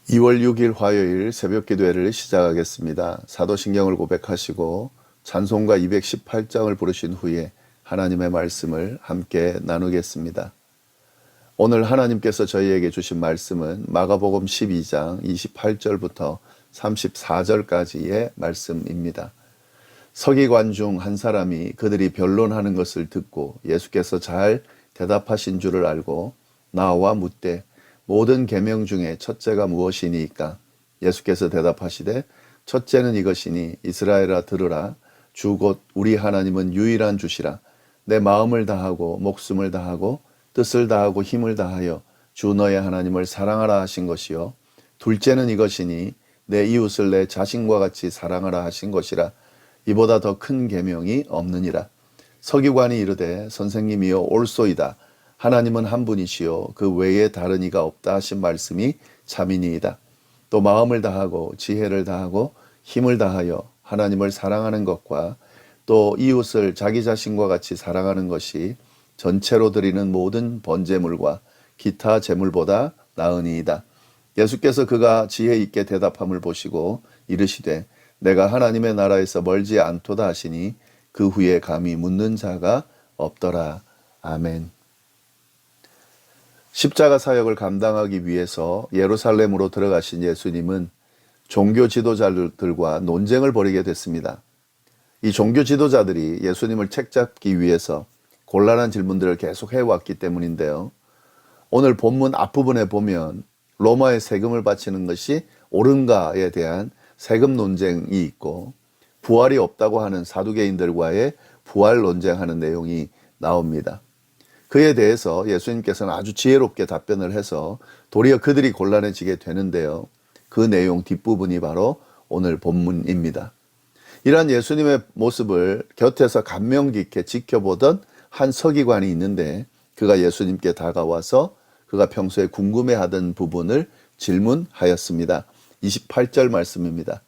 2월 6일 화요일 새벽 기도회를 시작하겠습니다. 사도신경을 고백하시고 찬송가 218장을 부르신 후에 하나님의 말씀을 함께 나누겠습니다. 오늘 하나님께서 저희에게 주신 말씀은 마가복음 12장 28절부터 34절까지의 말씀입니다. 서기관 중 한 사람이 그들이 변론하는 것을 듣고 예수께서 잘 대답하신 줄을 알고 나와 묻되 모든 계명 중에 첫째가 무엇이니까? 예수께서 대답하시되 첫째는 이것이니 이스라엘아 들으라. 주 곧 우리 하나님은 유일한 주시라. 내 마음을 다하고 목숨을 다하고 뜻을 다하고 힘을 다하여 주 너의 하나님을 사랑하라 하신 것이요. 둘째는 이것이니 내 이웃을 내 자신과 같이 사랑하라 하신 것이라. 이보다 더 큰 계명이 없느니라. 서기관이 이르되 선생님이여 옳소이다. 하나님은 한 분이시요 그 외에 다른 이가 없다 하신 말씀이 참이니이다. 또 마음을 다하고 지혜를 다하고 힘을 다하여 하나님을 사랑하는 것과 또 이웃을 자기 자신과 같이 사랑하는 것이 전체로 드리는 모든 번제물과 기타 제물보다 나으니이다. 예수께서 그가 지혜 있게 대답함을 보시고 이르시되 내가 하나님의 나라에서 멀지 않도다 하시니 그 후에 감히 묻는 자가 없더라. 아멘. 십자가 사역을 감당하기 위해서 예루살렘으로 들어가신 예수님은 종교 지도자들과 논쟁을 벌이게 됐습니다. 이 종교 지도자들이 예수님을 책잡기 위해서 곤란한 질문들을 계속 해왔기 때문인데요. 오늘 본문 앞부분에 보면 로마에 세금을 바치는 것이 옳은가에 대한 세금 논쟁이 있고 부활이 없다고 하는 사두개인들과의 부활 논쟁하는 내용이 나옵니다. 그에 대해서 예수님께서는 아주 지혜롭게 답변을 해서 도리어 그들이 곤란해지게 되는데요. 그 내용 뒷부분이 바로 오늘 본문입니다. 이러한 예수님의 모습을 곁에서 감명 깊게 지켜보던 한 서기관이 있는데 그가 예수님께 다가와서 그가 평소에 궁금해하던 부분을 질문하였습니다. 28절 말씀입니다.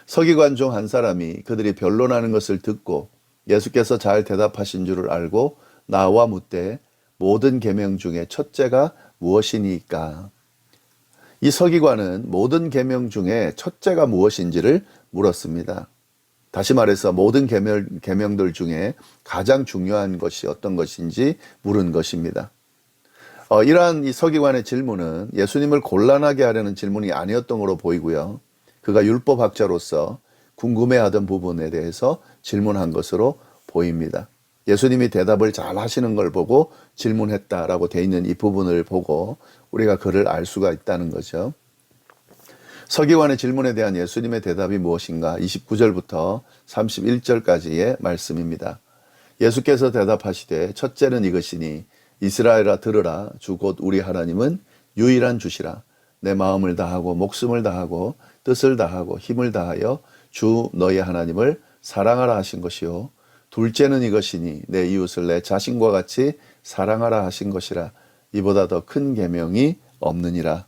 서기관 중 한 사람이 그들이 변론하는 것을 듣고 예수께서 잘 대답하신 줄을 알고 나와 묻되 모든 계명 중에 첫째가 무엇이니까? 이 서기관은 모든 계명 중에 첫째가 무엇인지를 물었습니다. 다시 말해서 모든 계명들 중에 가장 중요한 것이 어떤 것인지 물은 것입니다. 이러한 이 서기관의 질문은 예수님을 곤란하게 하려는 질문이 아니었던 것으로 보이고요. 그가 율법학자로서 궁금해하던 부분에 대해서 질문한 것으로 보입니다. 예수님이 대답을 잘 하시는 걸 보고 질문했다라고 되어 있는 이 부분을 보고 우리가 그를 알 수가 있다는 거죠. 서기관의 질문에 대한 예수님의 대답이 무엇인가? 29절부터 31절까지의 말씀입니다. 예수께서 대답하시되 첫째는 이것이니 이스라엘아 들으라. 주 곧 우리 하나님은 유일한 주시라. 내 마음을 다하고 목숨을 다하고 뜻을 다하고 힘을 다하여 주 너희 하나님을 사랑하라 하신 것이요. 둘째는 이것이니 내 이웃을 내 자신과 같이 사랑하라 하신 것이라. 이보다 더 큰 계명이 없느니라.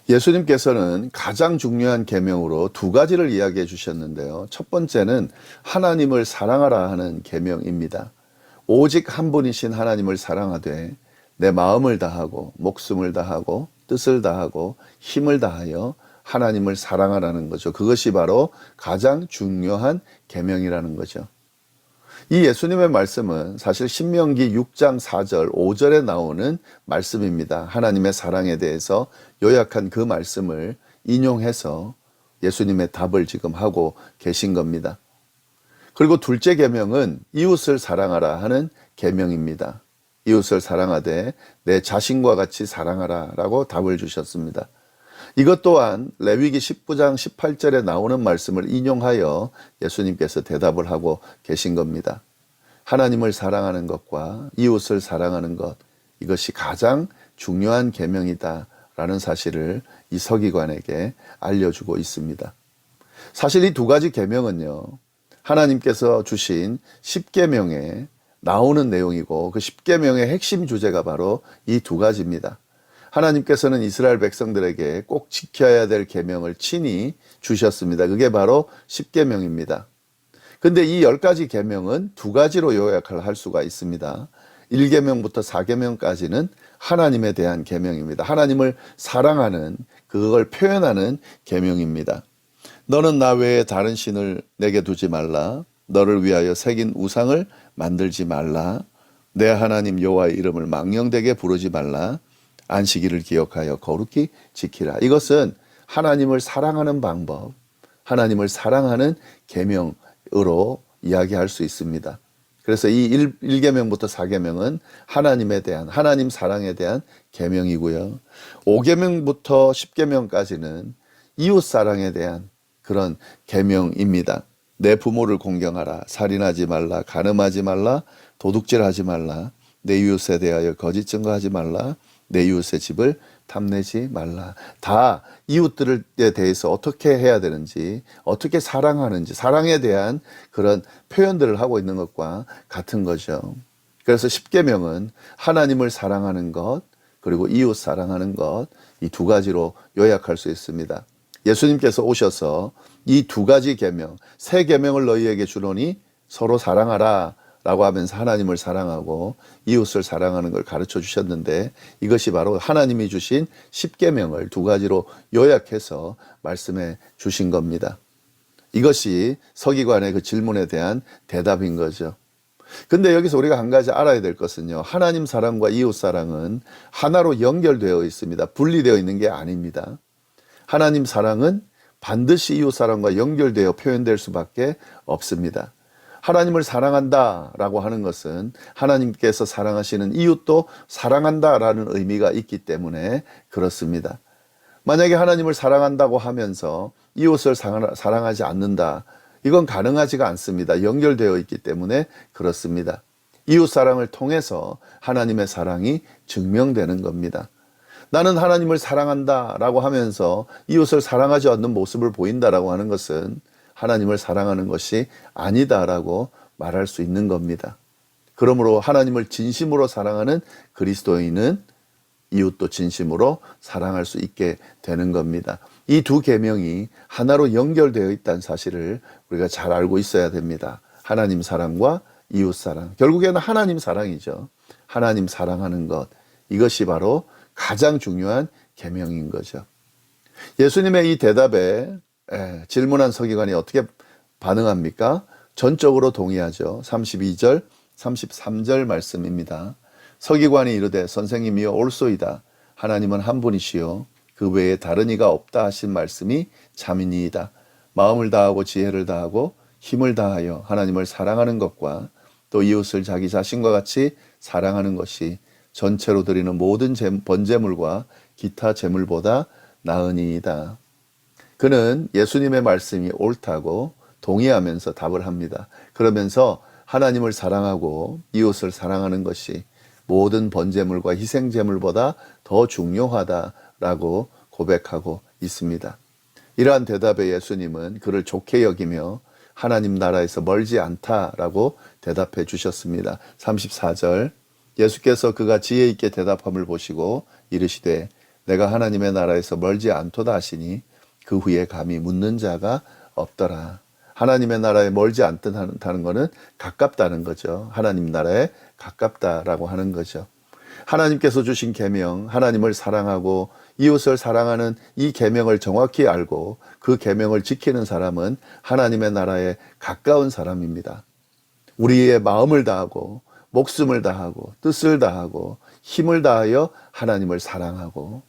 예수님께서는 가장 중요한 계명으로 두 가지를 이야기해 주셨는데요. 첫 번째는 하나님을 사랑하라 하는 계명입니다. 오직 한 분이신 하나님을 사랑하되 내 마음을 다하고 목숨을 다하고 뜻을 다하고 힘을 다하여 하나님을 사랑하라는 거죠. 그것이 바로 가장 중요한 계명이라는 거죠. 이 예수님의 말씀은 사실 신명기 6장 4절, 5절에 나오는 말씀입니다. 하나님의 사랑에 대해서 요약한 그 말씀을 인용해서 예수님의 답을 지금 하고 계신 겁니다. 그리고 둘째 계명은 이웃을 사랑하라 하는 계명입니다. 이웃을 사랑하되 내 자신과 같이 사랑하라 라고 답을 주셨습니다. 이것 또한 레위기 19장 18절에 나오는 말씀을 인용하여 예수님께서 대답을 하고 계신 겁니다. 하나님을 사랑하는 것과 이웃을 사랑하는 것, 이것이 가장 중요한 계명이다 라는 사실을 이 서기관에게 알려주고 있습니다. 사실 이 두 가지 계명은요, 하나님께서 주신 십계명에 나오는 내용이고 그 십계명의 핵심 주제가 바로 이 두 가지입니다. 하나님께서는 이스라엘 백성들에게 꼭 지켜야 될 계명을 친히 주셨습니다. 그게 바로 십계명입니다. 근데 이 10가지 계명은 두 가지로 요약을 할 수가 있습니다. 1계명부터 4계명까지는 하나님에 대한 계명입니다. 하나님을 사랑하는, 그걸 표현하는 계명입니다. 너는 나 외에 다른 신을 내게 두지 말라. 너를 위하여 새긴 우상을 만들지 말라. 내 하나님 여호와의 이름을 망령되게 부르지 말라. 안식일을 기억하여 거룩히 지키라. 이것은 하나님을 사랑하는 방법, 하나님을 사랑하는 계명으로 이야기할 수 있습니다. 그래서 이 1계명부터 4계명은 하나님에 대한, 하나님 사랑에 대한 계명이고요. 5계명부터 10계명까지는 이웃 사랑에 대한 그런 계명입니다. 내 부모를 공경하라. 살인하지 말라. 간음하지 말라. 도둑질하지 말라. 내 이웃에 대하여 거짓 증거하지 말라. 내 이웃의 집을 탐내지 말라. 다 이웃들에 대해서 어떻게 해야 되는지, 어떻게 사랑하는지, 사랑에 대한 그런 표현들을 하고 있는 것과 같은 거죠. 그래서 10계명은 하나님을 사랑하는 것, 그리고 이웃 사랑하는 것, 이 두 가지로 요약할 수 있습니다. 예수님께서 오셔서 이 두 가지 계명, 세 계명을 너희에게 주노니 서로 사랑하라 라고 하면서 하나님을 사랑하고 이웃을 사랑하는 걸 가르쳐 주셨는데, 이것이 바로 하나님이 주신 10계명을 두 가지로 요약해서 말씀해 주신 겁니다. 이것이 서기관의 그 질문에 대한 대답인 거죠. 근데 여기서 우리가 한 가지 알아야 될 것은요, 하나님 사랑과 이웃 사랑은 하나로 연결되어 있습니다. 분리되어 있는 게 아닙니다. 하나님 사랑은 반드시 이웃 사랑과 연결되어 표현될 수밖에 없습니다. 하나님을 사랑한다라고 하는 것은 하나님께서 사랑하시는 이웃도 사랑한다라는 의미가 있기 때문에 그렇습니다. 만약에 하나님을 사랑한다고 하면서 이웃을 사랑하지 않는다, 이건 가능하지가 않습니다. 연결되어 있기 때문에 그렇습니다. 이웃 사랑을 통해서 하나님의 사랑이 증명되는 겁니다. 나는 하나님을 사랑한다라고 하면서 이웃을 사랑하지 않는 모습을 보인다라고 하는 것은 하나님을 사랑하는 것이 아니다라고 말할 수 있는 겁니다. 그러므로 하나님을 진심으로 사랑하는 그리스도인은 이웃도 진심으로 사랑할 수 있게 되는 겁니다. 이 두 계명이 하나로 연결되어 있다는 사실을 우리가 잘 알고 있어야 됩니다. 하나님 사랑과 이웃 사랑, 결국에는 하나님 사랑이죠. 하나님 사랑하는 것, 이것이 바로 가장 중요한 계명인 거죠. 예수님의 이 대답에 질문한 서기관이 어떻게 반응합니까? 전적으로 동의하죠. 32절, 33절 말씀입니다. 서기관이 이르되 선생님이여 옳소이다. 하나님은 한 분이시요 그 외에 다른 이가 없다 하신 말씀이 참이니이다. 마음을 다하고 지혜를 다하고 힘을 다하여 하나님을 사랑하는 것과 또 이웃을 자기 자신과 같이 사랑하는 것이 전체로 드리는 모든 번제물과 기타 제물보다 나으니이다. 그는 예수님의 말씀이 옳다고 동의하면서 답을 합니다. 그러면서 하나님을 사랑하고 이웃을 사랑하는 것이 모든 번제물과 희생제물보다 더 중요하다라고 고백하고 있습니다. 이러한 대답에 예수님은 그를 좋게 여기며 하나님 나라에서 멀지 않다라고 대답해 주셨습니다. 34절, 예수께서 그가 지혜 있게 대답함을 보시고 이르시되 내가 하나님의 나라에서 멀지 않도다 하시니 그 후에 감히 묻는 자가 없더라. 하나님의 나라에 멀지 않다는 것은 가깝다는 거죠. 하나님 나라에 가깝다라고 하는 거죠. 하나님께서 주신 계명, 하나님을 사랑하고 이웃을 사랑하는 이 계명을 정확히 알고 그 계명을 지키는 사람은 하나님의 나라에 가까운 사람입니다. 우리의 마음을 다하고 목숨을 다하고 뜻을 다하고 힘을 다하여 하나님을 사랑하고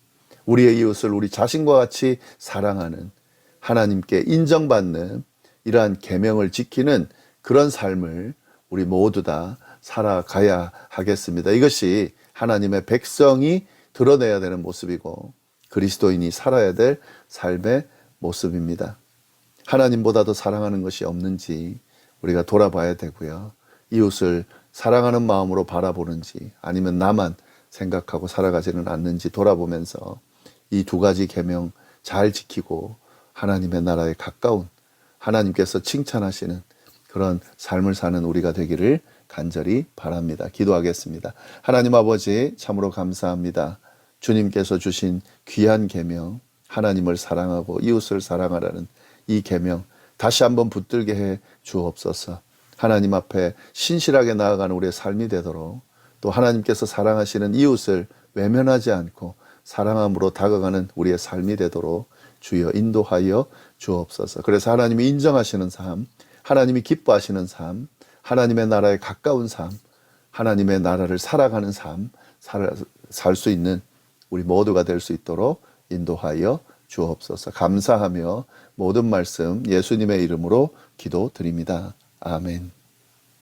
우리의 이웃을 우리 자신과 같이 사랑하는, 하나님께 인정받는 이러한 계명을 지키는 그런 삶을 우리 모두 다 살아가야 하겠습니다. 이것이 하나님의 백성이 드러내야 되는 모습이고 그리스도인이 살아야 될 삶의 모습입니다. 하나님보다 더 사랑하는 것이 없는지 우리가 돌아봐야 되고요. 이웃을 사랑하는 마음으로 바라보는지 아니면 나만 생각하고 살아가지는 않는지 돌아보면서 이 두 가지 계명 잘 지키고 하나님의 나라에 가까운, 하나님께서 칭찬하시는 그런 삶을 사는 우리가 되기를 간절히 바랍니다. 기도하겠습니다. 하나님 아버지, 참으로 감사합니다. 주님께서 주신 귀한 계명, 하나님을 사랑하고 이웃을 사랑하라는 이 계명 다시 한번 붙들게 해 주옵소서. 하나님 앞에 신실하게 나아가는 우리의 삶이 되도록 또 하나님께서 사랑하시는 이웃을 외면하지 않고 사랑함으로 다가가는 우리의 삶이 되도록 주여 인도하여 주옵소서. 그래서 하나님이 인정하시는 삶, 하나님이 기뻐하시는 삶, 하나님의 나라에 가까운 삶, 하나님의 나라를 살아가는 삶, 살 수 있는 우리 모두가 될 수 있도록 인도하여 주옵소서. 감사하며 모든 말씀 예수님의 이름으로 기도드립니다. 아멘.